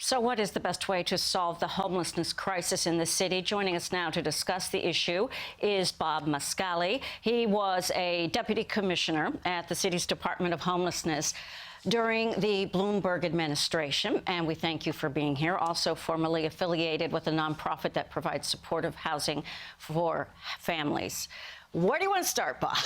So what is the best way to solve the homelessness crisis in the city? Joining us now to discuss the issue is Bob Mascali. He was a deputy commissioner at the city's Department of Homelessness during the Bloomberg administration, and we thank you for being here. Also formerly affiliated with a nonprofit that provides supportive housing for families. Where do you want to start, Bob?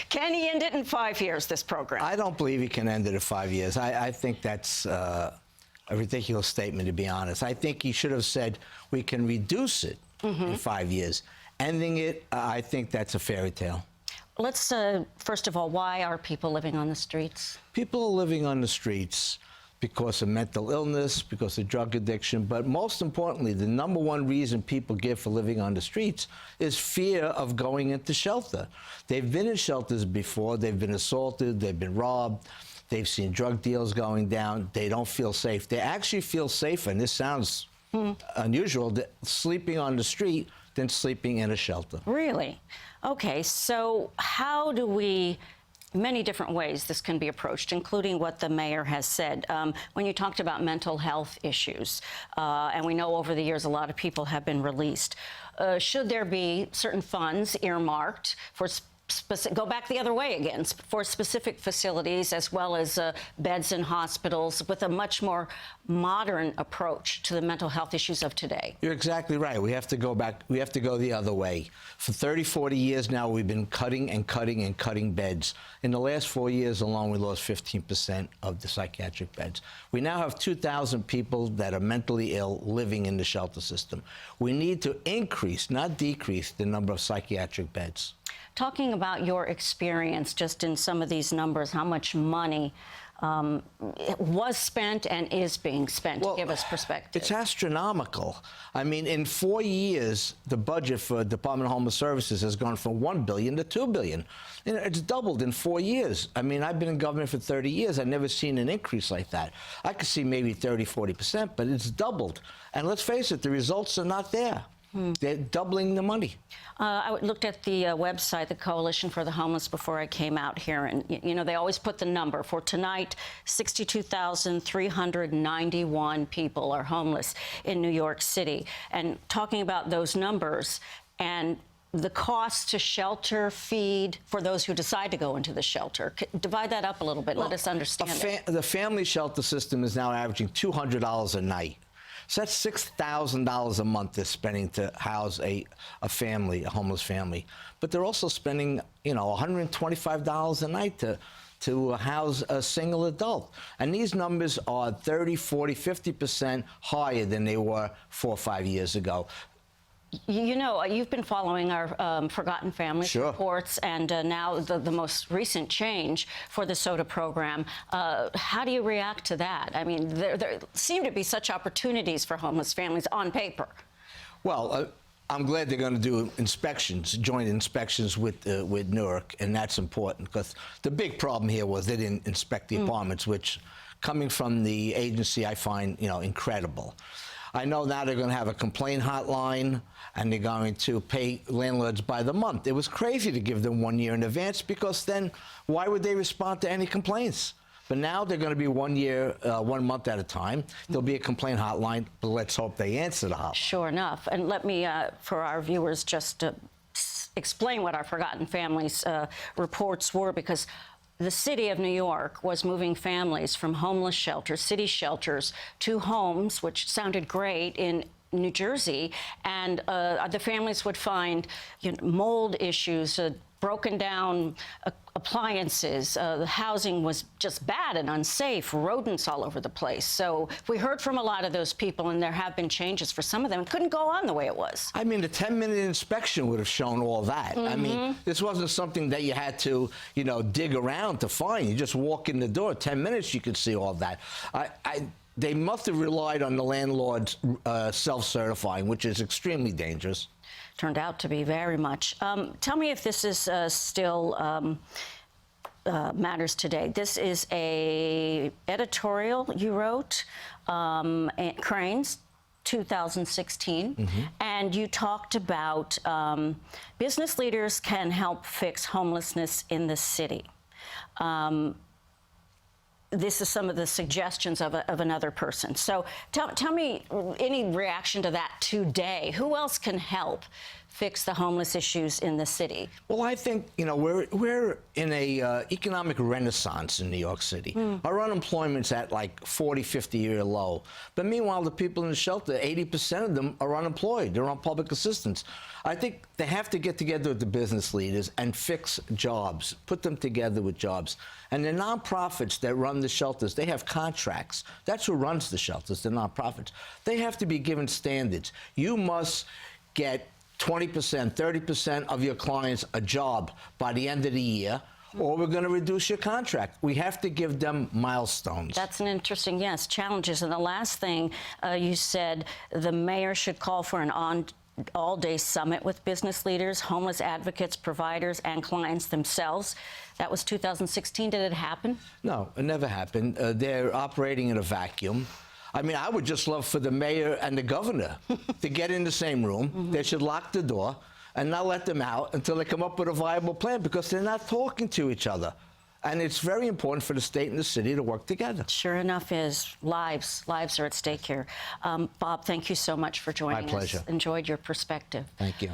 Can he end it in 5 years, this program? I don't believe he can end it in 5 years. I think that's a ridiculous statement, to be honest. I think he should have said we can reduce it in 5 years. Ending it, I think that's a fairy tale. Let's, first of all, why are people living on the streets? People are living on the streets because of mental illness, because of drug addiction, but most importantly, the #1 reason people give for living on the streets is fear of going into shelter. They've been in shelters before, they've been assaulted, they've been robbed, they've seen drug deals going down, they don't feel safe. They actually feel safer, and this sounds unusual, sleeping on the street than sleeping in a shelter. Really? Okay, so how do we... Many different ways this can be approached, including what the mayor has said. When you talked about mental health issues, and we know over the years a lot of people have been released, should there be certain funds earmarked for go back the other way again, for specific facilities as well as beds in hospitals with a much more modern approach to the mental health issues of today? You're exactly right. We have to go back. We have to go the other way. For 30, 40 years now, we've been cutting and cutting and cutting beds. In the last 4 years alone, we lost 15% of the psychiatric beds. We now have 2,000 people that are mentally ill living in the shelter system. We need to increase, not decrease, the number of psychiatric beds. Talking about your experience just in some of these numbers, how much money was spent and is being spent, to give us perspective? It's astronomical. I mean, in 4 years, the budget for Department of Homeless Services has gone from $1 billion to $2 billion. You know, it's doubled in 4 years. I mean, I've been in government for 30 years. I've never seen an increase like that. I could see maybe 30, 40%, but it's doubled. And let's face it, the results are not there. They're doubling the money. I looked at the website, the Coalition for the Homeless, before I came out here, and you know they always put the number. For tonight, 62,391 people are homeless in New York City. And talking about those numbers and the cost to shelter, feed for those who decide to go into the shelter, divide that up a little bit. Let us understand it. The family shelter system is now averaging $200 a night. So that's $6,000 a month they're spending to house a family, a homeless family. But they're also spending, you know, $125 a night to house a single adult. And these numbers are 30, 40, 50% higher than they were 4 or 5 years ago. You know, you've been following our Forgotten Families reports, and now the most recent change for the SOTA program. How do you react to that? I mean, there seem to be such opportunities for homeless families on paper. Well, I'm glad they're going to do inspections, joint inspections with Newark, and that's important because the big problem here was they didn't inspect the apartments, which, coming from the agency, I find, you know, incredible. I know now they're going to have a complaint hotline, and they're going to pay landlords by the month. It was crazy to give them 1 year in advance, because then why would they respond to any complaints? But now they're going to be 1 year, 1 month at a time. There'll be a complaint hotline, but let's hope they answer the hotline. Sure enough. And let me, for our viewers, just explain what our Forgotten Families reports were, because the city of New York was moving families from homeless shelters, city shelters, to homes, which sounded great, in New Jersey. And the families would find, you know, mold issues, broken down appliances. The housing was just bad and unsafe, rodents all over the place. So we heard from a lot of those people, and there have been changes for some of them. It couldn't go on the way it was. I mean, the 10-minute inspection would have shown all that. I mean, this wasn't something that you had to, you know, dig around to find. You just walk in the door, 10 minutes, you could see all that. They must have relied on the landlords self-certifying, which is extremely dangerous. Turned out to be very much. Tell me if this is still matters today. This is a editorial you wrote, Crain's, 2016, and you talked about business leaders can help fix homelessness in the city. this is some of the suggestions of another person. So tell me any reaction to that today. Who else can help fix the homeless issues in the city? Well, I think, you know, we're in a economic renaissance in New York City. Our unemployment's at like 40, 50-year low. But meanwhile, the people in the shelter, 80% of them are unemployed. They're on public assistance. I think they have to get together with the business leaders and fix jobs, put them together with jobs. And the nonprofits that run the shelters, they have contracts. That's who runs the shelters, the nonprofits. They have to be given standards. You must get 20%, 30% of your clients a job by the end of the year, or we're going to reduce your contract. We have to give them milestones. That's an interesting, yes, challenges. And the last thing you said, the mayor should call for an all-day summit with business leaders, homeless advocates, providers, and clients themselves. That was 2016. Did it happen? No, it never happened. They're operating in a vacuum. I mean, I would just love for the mayor and the governor to get in the same room. They should lock the door and not let them out until they come up with a viable plan, because they're not talking to each other. And it's very important for the state and the city to work together. Sure enough is. Lives are at stake here. Bob, thank you so much for joining us. My pleasure. Enjoyed your perspective. Thank you.